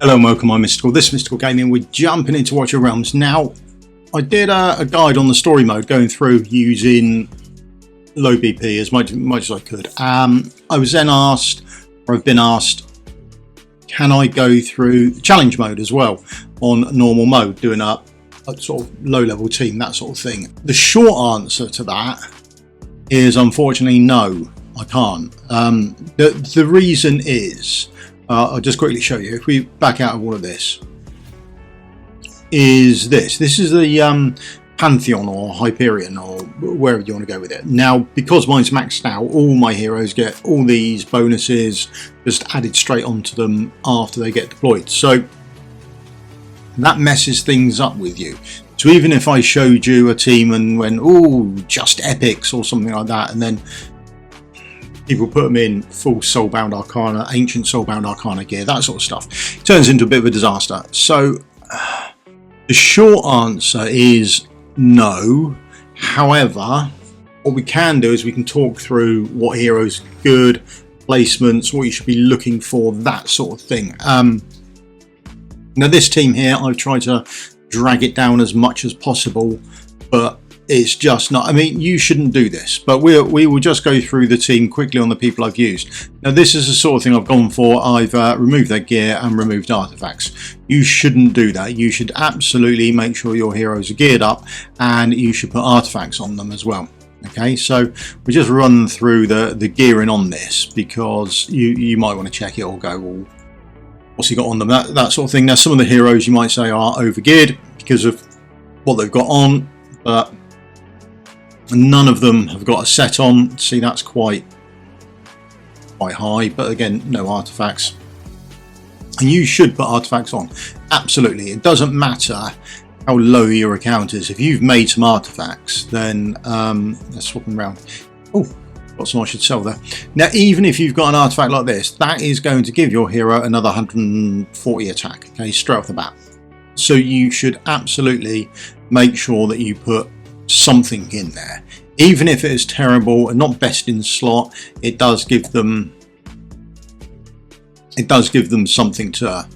Hello and welcome, I'm Misstical. This is Misstical Gaming. We're jumping into Watch Your Realms. Now, I did a guide on the story mode, going through using low BP as much as I could. I was then asked, or I've been asked, can I go through challenge mode as well on normal mode, doing a sort of low level team, that sort of thing. The short answer to that is unfortunately no, I can't. The reason is, I'll just quickly show you. If we back out of all of this, is this is the Pantheon or Hyperion or wherever you want to go with it. Now, because mine's maxed out, all my heroes get all these bonuses just added straight onto them after they get deployed. So that messes things up with you. So even if I showed you a team and went, oh, just epics or something like that, and then people put them in full Soulbound Arcana, ancient Soulbound Arcana gear, that sort of stuff, it turns into a bit of a disaster. So the short answer is no. However, what we can do is we can talk through what heroes are good, placements, what you should be looking for, that sort of thing. Now this team here, I've tried to drag it down as much as possible, but it's just not. I mean, you shouldn't do this, but we will just go through the team quickly on the people I've used. Now this is the sort of thing I've gone for. I've removed their gear and removed artifacts. You shouldn't do that. You should absolutely make sure your heroes are geared up, and you should put artifacts on them as well. Okay, so we just run through the gearing on this, because you might want to check it or go, well, what's he got on them, that sort of thing. Now some of the heroes you might say are over geared because of what they've got on, but none of them have got a set on. See, that's quite high, but again, no artifacts. And you should put artifacts on, absolutely. It doesn't matter how low your account is. If you've made some artifacts, then let's swap them around. Oh, got some I should sell there. Now even if you've got an artifact like this, that is going to give your hero another 140 attack, okay, straight off the bat. So you should absolutely make sure that you put something in there, even if it is terrible and not best in slot. It does give them something to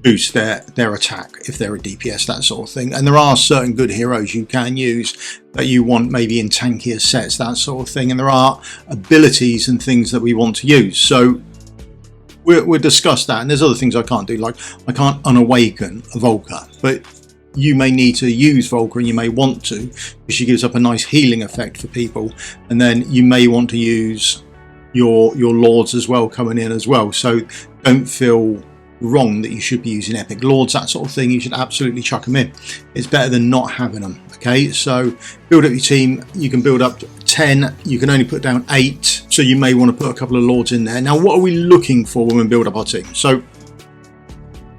boost their attack if they're a DPS, that sort of thing. And there are certain good heroes you can use that you want maybe in tankier sets, that sort of thing. And there are abilities and things that we want to use, so we'll discuss that. And there's other things I can't do, like I can't unawaken a Volker, but you may need to use Volker, and you may want to, because she gives up a nice healing effect for people. And then you may want to use your lords as well coming in as well. So don't feel wrong that you should be using epic lords, that sort of thing. You should absolutely chuck them in. It's better than not having them. Okay, so build up your team. You can build up to 10. You can only put down 8, so you may want to put a couple of lords in there. Now what are we looking for when we build up our team? So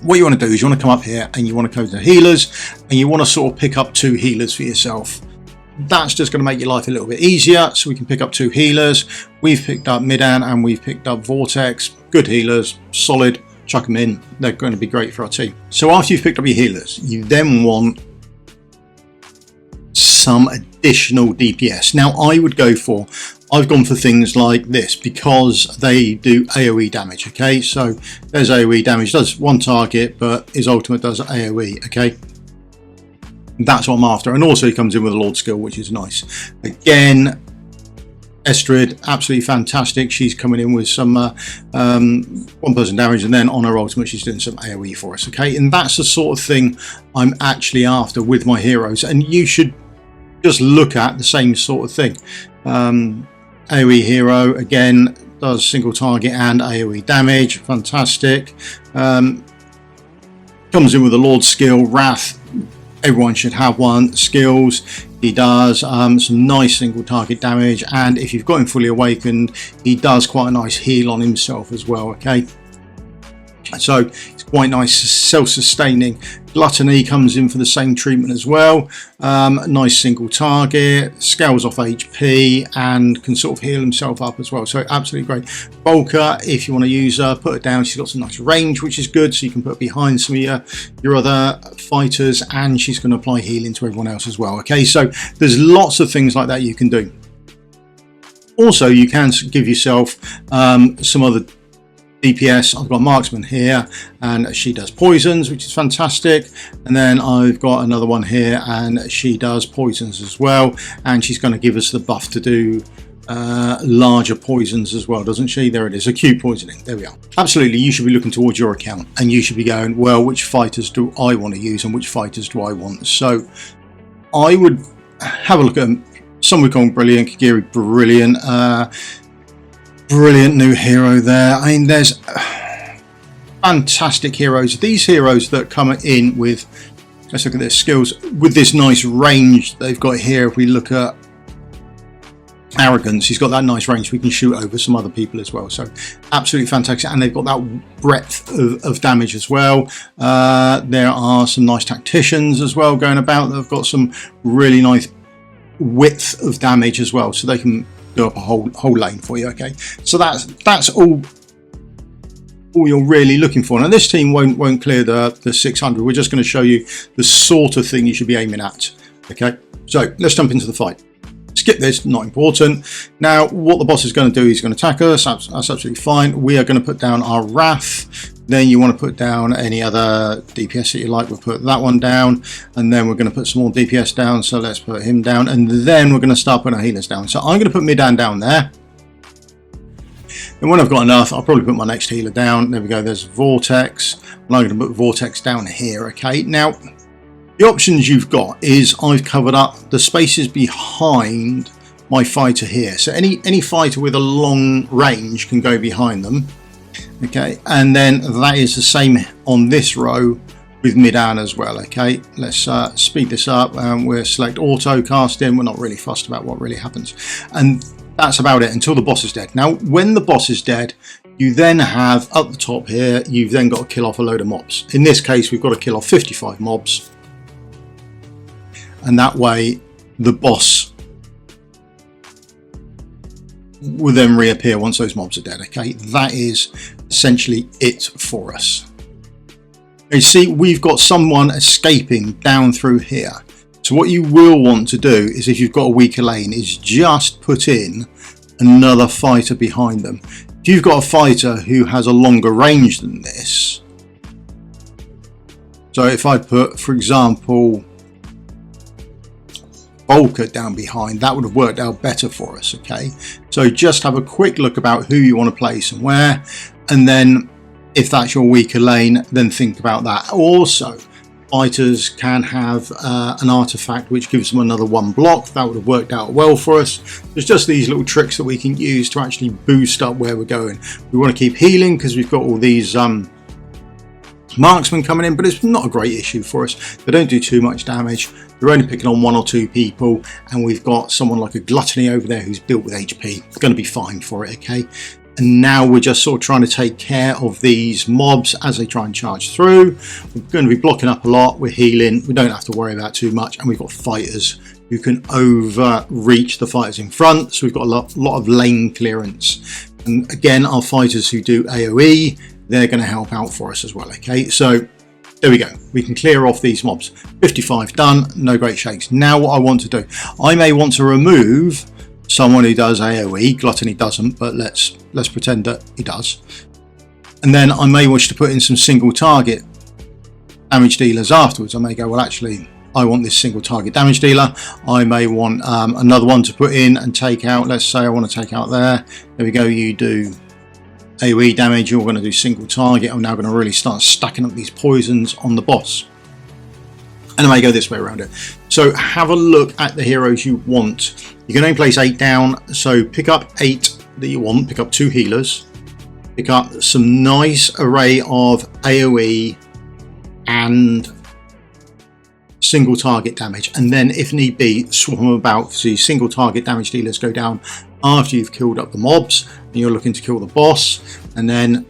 what you want to do is you want to come up here and you want to go to healers, and you want to sort of pick up 2 healers for yourself. That's just going to make your life a little bit easier, so we can pick up 2 healers. We've picked up Midan and we've picked up Vortex. Good healers, solid, chuck them in. They're going to be great for our team. So after you've picked up your healers, you then want some additional DPS. Now I've gone for things like this because they do AoE damage. Okay, so there's AoE damage, does one target, but his ultimate does AoE. Okay, that's what I'm after. And also he comes in with a Lord skill, which is nice. Again, Estrid, absolutely fantastic. She's coming in with some one person damage, and then on her ultimate she's doing some AoE for us. Okay, and that's the sort of thing I'm actually after with my heroes, and you should just look at the same sort of thing. AoE hero, again, does single target and AoE damage, fantastic. Comes in with a Lord skill, Wrath, everyone should have one. Skills, he does some nice single target damage, and if you've got him fully awakened, he does quite a nice heal on himself as well. Okay, so it's quite nice, self-sustaining. Gluttony comes in for the same treatment as well. Nice single target, scales off HP, and can sort of heal himself up as well. So absolutely great. Volker, if you want to use her, put her down. She's got some nice range, which is good, so you can put her behind some of your other fighters, and she's going to apply healing to everyone else as well. Okay, so there's lots of things like that you can do. Also, you can give yourself some other DPS, I've got a marksman here, and she does poisons, which is fantastic. And then I've got another one here, and she does poisons as well, and she's going to give us the buff to do larger poisons as well, doesn't she? There it is, acute poisoning. There we are. Absolutely, you should be looking towards your account, and you should be going, well, which fighters do I want to use and which fighters do I want? So I would have a look at Sun Wukong, brilliant. Kagiri, brilliant. Brilliant new hero there. I mean, there's fantastic heroes. These heroes that come in with, let's look at their skills, with this nice range they've got here. If we look at Arrogance, he's got that nice range. We can shoot over some other people as well. So absolutely fantastic. And they've got that breadth of damage as well. There are some nice tacticians as well going about. They've got some really nice width of damage as well. So they can go up a whole lane for you. Okay, so that's all you're really looking for. Now this team won't clear the 600. We're just going to show you the sort of thing you should be aiming at. Okay, so let's jump into the fight. Skip this, not important. Now what the boss is going to do, he's going to attack us. That's absolutely fine. We are going to put down our Wrath. Then you want to put down any other DPS that you like. We'll put that one down, and then we're going to put some more DPS down. So let's put him down, and then we're going to start putting our healers down. So I'm going to put Midan down there. And when I've got enough, I'll probably put my next healer down. There we go. There's Vortex. And I'm going to put Vortex down here. Okay. Now the options you've got is I've covered up the spaces behind my fighter here. So any fighter with a long range can go behind them. Okay, and then that is the same on this row with Midan as well. Okay, let's speed this up, and we'll select auto casting. We're not really fussed about what really happens, and that's about it until the boss is dead. Now when the boss is dead, you then have up the top here, you've then got to kill off a load of mobs. In this case, we've got to kill off 55 mobs, and that way the boss will then reappear once those mobs are dead. Okay, that is essentially it for us. You see, we've got someone escaping down through here. So what you will want to do is, if you've got a weaker lane, is just put in another fighter behind them. If you've got a fighter who has a longer range than this, so if I put, for example, Volker down behind, that would have worked out better for us. Okay, so just have a quick look about who you want to place and where, and then if that's your weaker lane, then think about that. Also, fighters can have an artifact which gives them another 1 block. That would have worked out well for us. There's just these little tricks that we can use to actually boost up where we're going. We want to keep healing because we've got all these marksmen coming in, but it's not a great issue for us. They don't do too much damage. They're only picking on 1 or 2 people, and we've got someone like a Gluttony over there who's built with HP. It's going to be fine for it. Okay, and now we're just sort of trying to take care of these mobs as they try and charge through. We're going to be blocking up a lot. We're healing. We don't have to worry about too much, and we've got fighters who can overreach the fighters in front, so we've got a lot of lane clearance. And again, our fighters who do AoE, they're going to help out for us as well. Okay, so there we go. We can clear off these mobs. 55 done, no great shakes. Now what I want to do, I may want to remove someone who does AoE. Gluttony doesn't, but let's pretend that he does. And then I may wish to put in some single target damage dealers afterwards. I may go, well, actually, I want this single target damage dealer. I may want another one to put in and take out. Let's say I want to take out there. There we go. You do AoE damage, you're going to do single target. I'm now going to really start stacking up these poisons on the boss, and I may go this way around it. So have a look at the heroes you want. You can only place 8 down, so pick up 8 that you want. Pick up 2 healers, pick up some nice array of AoE and single target damage, and then if need be, swap them about. So single target damage dealers go down after you've killed up the mobs and you're looking to kill the boss, and then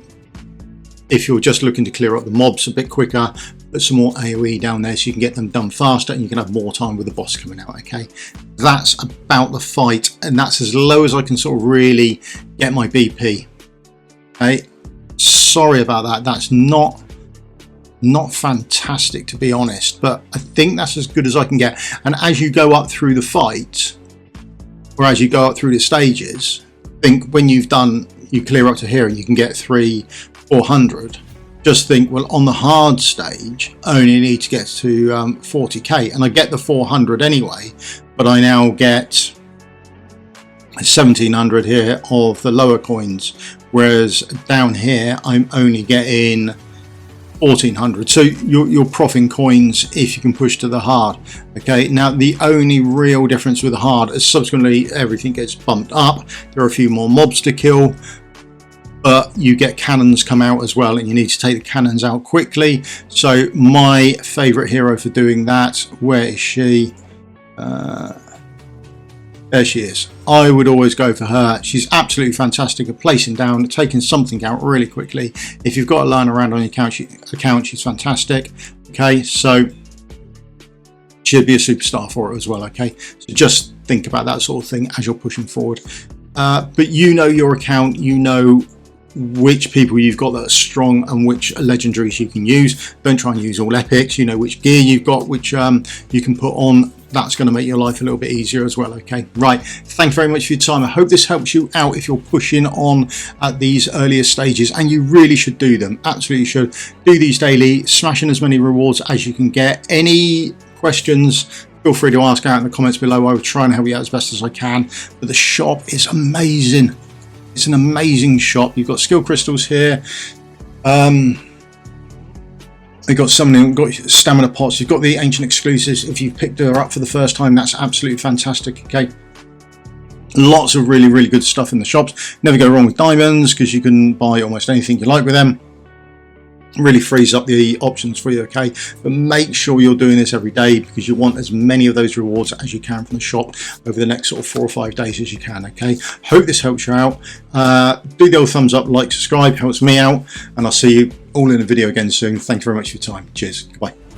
if you're just looking to clear up the mobs a bit quicker, put some more AoE down there so you can get them done faster and you can have more time with the boss coming out. Okay, that's about the fight, and that's as low as I can sort of really get my BP. Okay, sorry about that. That's not fantastic, to be honest, but I think that's as good as I can get. And as you go up through the fight, or as you go up through the stages, think when you've done you clear up to here and you can get 400. Just think, well, on the hard stage, I only need to get to 40k, and I get the 400 anyway, but I now get 1700 here of the lower coins, whereas down here I'm only getting 1400. So you're profiting coins if you can push to the hard. Okay, now the only real difference with the hard is subsequently everything gets bumped up. There are a few more mobs to kill, but you get cannons come out as well, and you need to take the cannons out quickly. So my favorite hero for doing that, where is she? There she is. I would always go for her. She's absolutely fantastic at placing down, taking something out really quickly. If you've got a line around on your account, she's fantastic. Okay, so she'd be a superstar for it as well. Okay, so just think about that sort of thing as you're pushing forward. But you know your account, you know which people you've got that are strong and which legendaries you can use. Don't try and use all epics. You know which gear you've got, which you can put on. That's going to make your life a little bit easier as well. Okay, right, thanks very much for your time. I hope this helps you out if you're pushing on at these earlier stages, and you really should do them. Absolutely should do these daily, smashing as many rewards as you can get. Any questions, feel free to ask out in the comments below. I will try and help you out as best as I can. But the shop is amazing. It's an amazing shop. You've got skill crystals here. You've got something, got stamina pots. You've got the ancient exclusives. If you've picked her up for the first time, that's absolutely fantastic. Okay, lots of really, really good stuff in the shops. Never go wrong with diamonds, because you can buy almost anything you like with them. Really frees up the options for you. Okay, but make sure you're doing this every day, because you want as many of those rewards as you can from the shop over the next sort of 4 or 5 days as you can. Okay, hope this helps you out. Do the old thumbs up, like, subscribe, helps me out, and I'll see you all in a video again soon. Thank you very much for your time. Cheers. Goodbye.